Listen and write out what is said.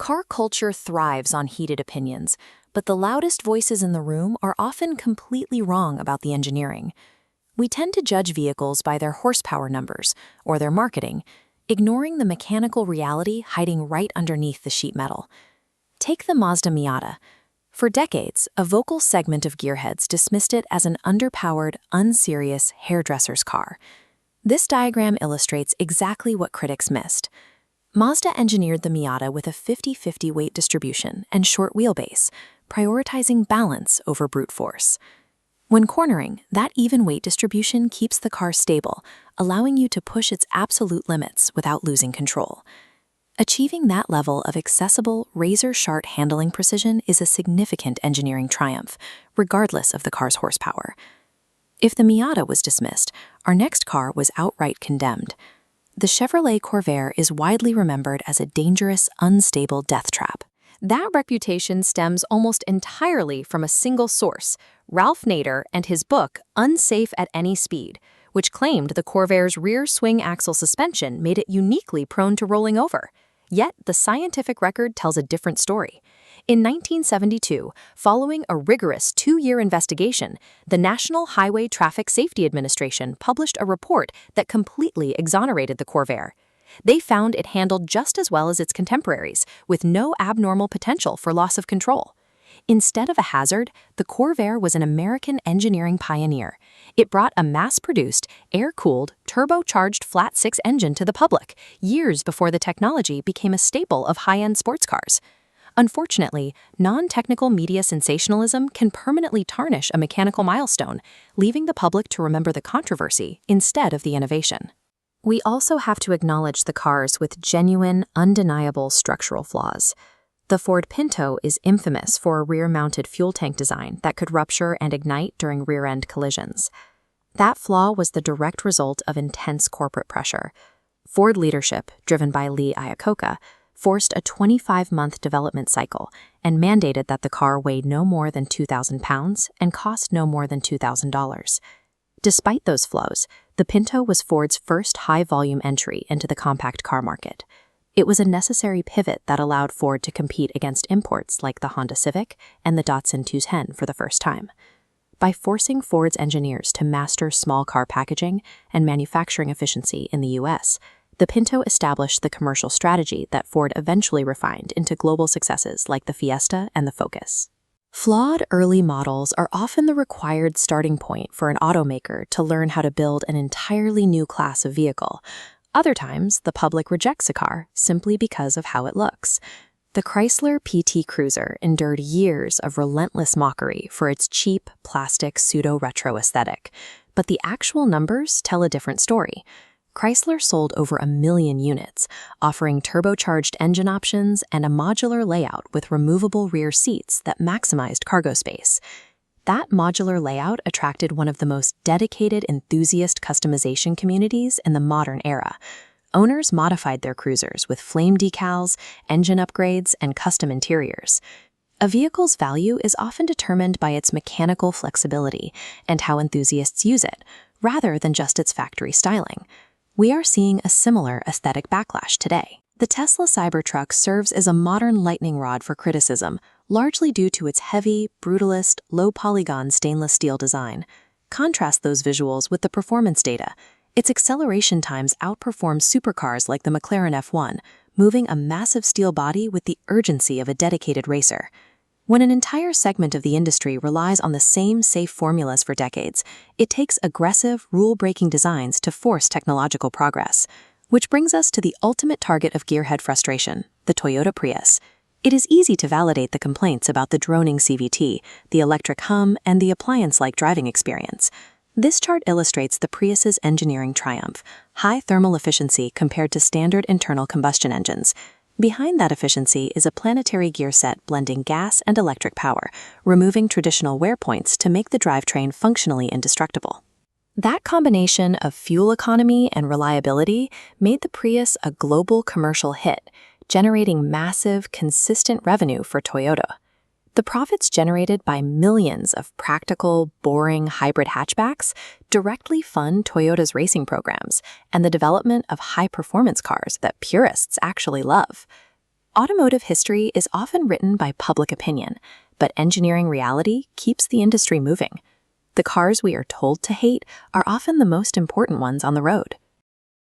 Car culture thrives on heated opinions, but the loudest voices in the room are often completely wrong about the engineering. We tend to judge vehicles by their horsepower numbers or their marketing, ignoring the mechanical reality hiding right underneath the sheet metal. Take the Mazda Miata. For decades, a vocal segment of gearheads dismissed it as an underpowered, unserious hairdresser's car. This diagram illustrates exactly what critics missed. Mazda engineered the Miata with a 50-50 weight distribution and short wheelbase, prioritizing balance over brute force. When cornering, that even weight distribution keeps the car stable, allowing you to push its absolute limits without losing control. Achieving that level of accessible, razor-sharp handling precision is a significant engineering triumph, regardless of the car's horsepower. If the Miata was dismissed, our next car was outright condemned. The Chevrolet Corvair is widely remembered as a dangerous, unstable death trap. That reputation stems almost entirely from a single source, Ralph Nader and his book Unsafe at Any Speed, which claimed the Corvair's rear swing axle suspension made it uniquely prone to rolling over. Yet, the scientific record tells a different story. In 1972, following a rigorous 2-year investigation, the National Highway Traffic Safety Administration published a report that completely exonerated the Corvair. They found it handled just as well as its contemporaries, with no abnormal potential for loss of control. Instead of a hazard, the Corvair was an American engineering pioneer. It brought a mass-produced, air-cooled, turbocharged flat-six engine to the public, years before the technology became a staple of high-end sports cars. Unfortunately, non-technical media sensationalism can permanently tarnish a mechanical milestone, leaving the public to remember the controversy instead of the innovation. We also have to acknowledge the cars with genuine, undeniable structural flaws. The Ford Pinto is infamous for a rear-mounted fuel tank design that could rupture and ignite during rear-end collisions. That flaw was the direct result of intense corporate pressure. Ford leadership, driven by Lee Iacocca, forced a 25-month development cycle and mandated that the car weigh no more than 2,000 pounds and cost no more than $2,000. Despite those flaws, the Pinto was Ford's first high-volume entry into the compact car market. It was a necessary pivot that allowed Ford to compete against imports like the Honda Civic and the Datsun 210 for the first time. By forcing Ford's engineers to master small car packaging and manufacturing efficiency in the U.S., the Pinto established the commercial strategy that Ford eventually refined into global successes like the Fiesta and the Focus. Flawed early models are often the required starting point for an automaker to learn how to build an entirely new class of vehicle. Other times, the public rejects a car simply because of how it looks. The Chrysler PT Cruiser endured years of relentless mockery for its cheap, plastic, pseudo-retro aesthetic, but the actual numbers tell a different story. Chrysler sold over 1 million units, offering turbocharged engine options and a modular layout with removable rear seats that maximized cargo space. That modular layout attracted one of the most dedicated enthusiast customization communities in the modern era. Owners modified their cruisers with flame decals, engine upgrades, and custom interiors. A vehicle's value is often determined by its mechanical flexibility and how enthusiasts use it, rather than just its factory styling. We are seeing a similar aesthetic backlash today. The Tesla Cybertruck serves as a modern lightning rod for criticism, largely due to its heavy, brutalist, low-polygon stainless steel design. Contrast those visuals with the performance data. Its acceleration times outperform supercars like the McLaren F1, moving a massive steel body with the urgency of a dedicated racer. When an entire segment of the industry relies on the same safe formulas for decades, it takes aggressive, rule-breaking designs to force technological progress. Which brings us to the ultimate target of gearhead frustration, the Toyota Prius. It is easy to validate the complaints about the droning CVT, the electric hum, and the appliance-like driving experience. This chart illustrates the Prius's engineering triumph, high thermal efficiency compared to standard internal combustion engines. Behind that efficiency is a planetary gear set blending gas and electric power, removing traditional wear points to make the drivetrain functionally indestructible. That combination of fuel economy and reliability made the Prius a global commercial hit, generating massive, consistent revenue for Toyota. The profits generated by millions of practical, boring hybrid hatchbacks directly fund Toyota's racing programs and the development of high-performance cars that purists actually love. Automotive history is often written by public opinion, but engineering reality keeps the industry moving. The cars we are told to hate are often the most important ones on the road.